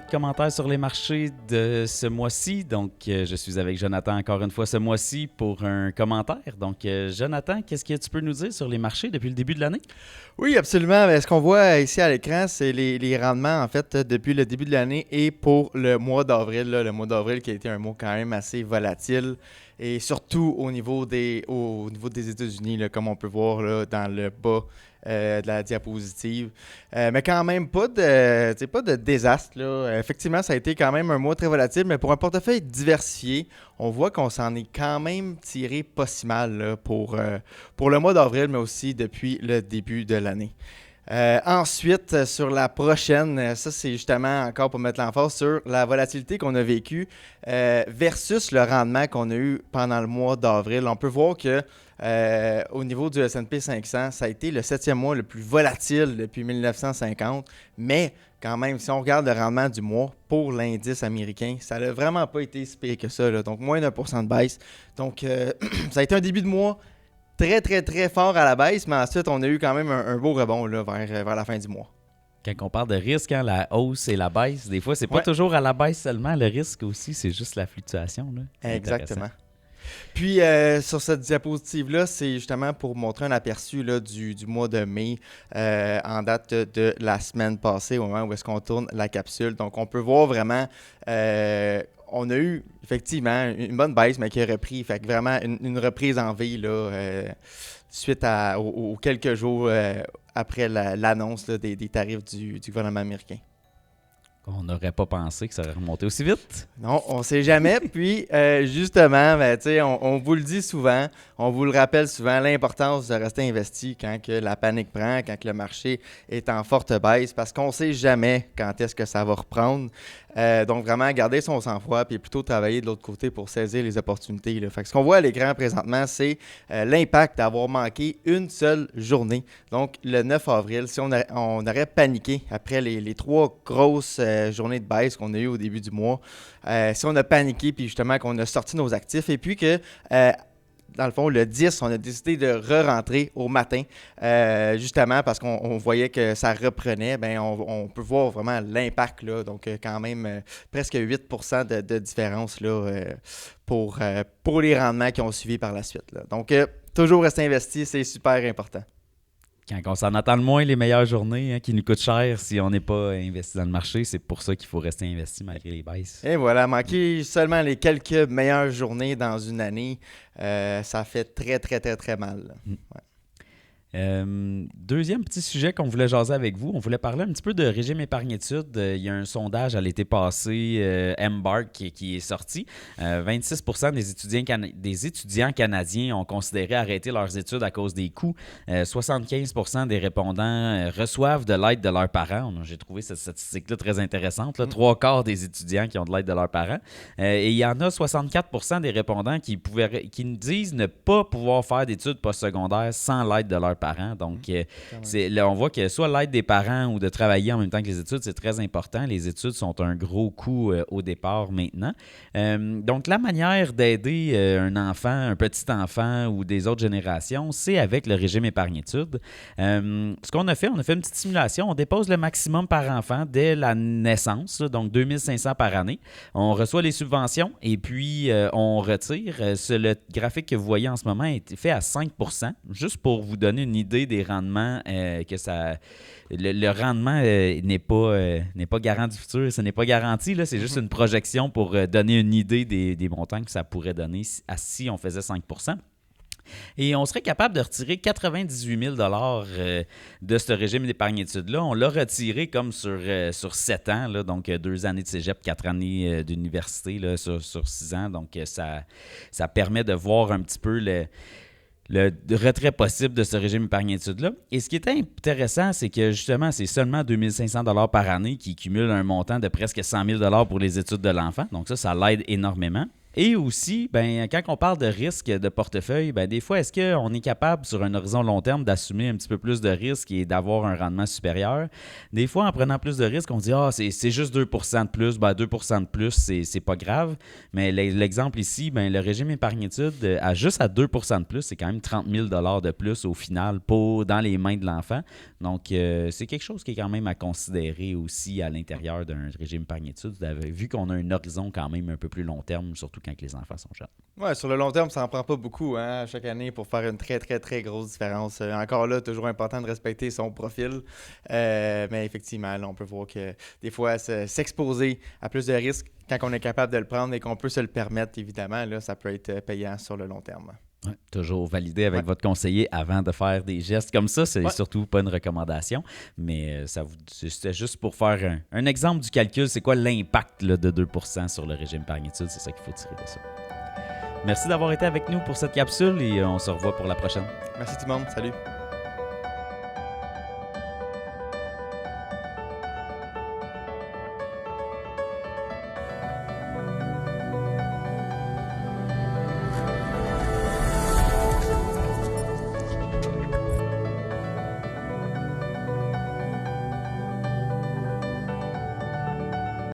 de commentaires sur les marchés de ce mois-ci. Donc, je suis avec Jonathan encore une fois ce mois-ci pour un commentaire. Donc, Jonathan, qu'est-ce que tu peux nous dire sur les marchés depuis le début de l'année? Oui, absolument. Ce qu'on voit ici à l'écran, c'est les rendements, en fait, depuis le début de l'année et pour le mois d'avril. Le mois d'avril qui a été un mois quand même assez volatile. Et surtout au niveau des États-Unis, là, comme on peut voir là, dans le bas de la diapositive. Mais quand même, pas de désastre. Là. Effectivement, ça a été quand même un mois très volatile, mais pour un portefeuille diversifié, on voit qu'on s'en est quand même tiré pas si mal là, pour le mois d'avril, mais aussi depuis le début de l'année. Ensuite, sur la prochaine, ça c'est justement encore pour mettre l'emphase sur la volatilité qu'on a vécue versus le rendement qu'on a eu pendant le mois d'avril. On peut voir que au niveau du S&P 500, ça a été le 7e mois le plus volatile depuis 1950, mais quand même, si on regarde le rendement du mois pour l'indice américain, ça n'a vraiment pas été si pire que ça, là. Donc moins d'1% de baisse. Donc ça a été un début de mois très, très, très fort à la baisse, mais ensuite, on a eu quand même un beau rebond là, vers la fin du mois. Quand on parle de risque, hein, la hausse et la baisse, des fois, c'est pas toujours à la baisse seulement. Le risque aussi, c'est juste la fluctuation. Là. Exactement. Puis, sur cette diapositive-là, c'est justement pour montrer un aperçu là, du mois de mai en date de la semaine passée, au moment où est-ce qu'on tourne la capsule. Donc, on peut voir vraiment... on a eu effectivement une bonne baisse, mais qui a repris. Fait que vraiment une reprise en V là, suite aux quelques jours après l'annonce là, des tarifs du gouvernement américain. On n'aurait pas pensé que ça aurait remonté aussi vite. Non, on ne sait jamais. Puis, justement, on vous le dit souvent, on vous le rappelle souvent, l'importance de rester investi quand que la panique prend, quand que le marché est en forte baisse, parce qu'on ne sait jamais quand est-ce que ça va reprendre. Donc, vraiment, garder son sang-froid puis plutôt travailler de l'autre côté pour saisir les opportunités. Là. Fait que ce qu'on voit à l'écran présentement, c'est l'impact d'avoir manqué une seule journée. Donc, le 9 avril, si on aurait paniqué après les trois grosses journées de baisse qu'on a eues au début du mois, si on a paniqué puis justement qu'on a sorti nos actifs et puis que... dans le fond, le 10, on a décidé de re-rentrer au matin, justement parce qu'on voyait que ça reprenait. Bien, on peut voir vraiment l'impact, là. Donc, quand même, presque 8% de différence là, pour les rendements qui ont suivi par la suite. Là. Donc, toujours rester investi, c'est super important. Quand on s'en attend le moins, les meilleures journées qui nous coûtent cher si on n'est pas investi dans le marché, c'est pour ça qu'il faut rester investi malgré les baisses. Et voilà, manquer seulement les quelques meilleures journées dans une année, ça fait très, très, très, très mal. Ouais. Deuxième petit sujet qu'on voulait jaser avec vous, on voulait parler un petit peu de régime épargne-études. Il y a un sondage à l'été passé, Embark, qui est sorti. 26% des étudiants canadiens ont considéré arrêter leurs études à cause des coûts. 75% des répondants reçoivent de l'aide de leurs parents. J'ai trouvé cette statistique-là très intéressante. Là. 3/4 des étudiants qui ont de l'aide de leurs parents. Et il y en a 64% des répondants qui nous disent ne pas pouvoir faire d'études postsecondaires sans l'aide de leurs parents. Donc, là, on voit que soit l'aide des parents ou de travailler en même temps que les études, c'est très important. Les études sont un gros coût au départ maintenant. Donc, la manière d'aider un enfant, un petit enfant ou des autres générations, c'est avec le régime épargne-études. Ce qu'on a fait, on a fait une petite simulation. On dépose le maximum par enfant dès la naissance, là, donc 2500 par année. On reçoit les subventions et puis on retire. Le graphique que vous voyez en ce moment est fait à 5%, juste pour vous donner une idée des rendements que ça... Le rendement n'est pas garant du futur, ce n'est pas garanti, là, c'est juste une projection pour donner une idée des montants que ça pourrait donner si on faisait 5%. Et on serait capable de retirer 98 000 de ce régime d'épargne-études-là. On l'a retiré comme sur 7 ans, là, donc 2 années de cégep, 4 années d'université là, sur 6 ans. Donc, ça permet de voir un petit peu le retrait possible de ce régime épargne-études-là. Et ce qui est intéressant, c'est que justement, c'est seulement 2 500 $ par année qui cumule un montant de presque 100 000 $ pour les études de l'enfant. Donc ça l'aide énormément. Et aussi, ben, quand on parle de risque de portefeuille, ben, des fois, est-ce qu'on est capable, sur un horizon long terme, d'assumer un petit peu plus de risques et d'avoir un rendement supérieur? Des fois, en prenant plus de risques, on dit « Ah, c'est juste 2% de plus. » Ben, 2% de plus, c'est pas grave. Mais l'exemple ici, ben, le régime épargne-études, juste à 2% de plus, c'est quand même 30 000 $ de plus au final dans les mains de l'enfant. Donc, c'est quelque chose qui est quand même à considérer aussi à l'intérieur d'un régime épargne-études, vu qu'on a un horizon quand même un peu plus long terme, surtout quand les enfants sont jeunes. Ouais, sur le long terme, ça n'en prend pas beaucoup chaque année pour faire une très, très, très grosse différence. Encore là, toujours important de respecter son profil. Mais effectivement, là, on peut voir que des fois, s'exposer à plus de risques quand on est capable de le prendre et qu'on peut se le permettre, évidemment, là, ça peut être payant sur le long terme. Ouais, toujours valider avec votre conseiller avant de faire des gestes comme ça. C'est surtout pas une recommandation, mais c'était juste pour faire un exemple du calcul. C'est quoi l'impact là, de 2% sur le régime épargne-études? C'est ça qu'il faut tirer de ça. Merci d'avoir été avec nous pour cette capsule et on se revoit pour la prochaine. Merci tout le monde. Salut.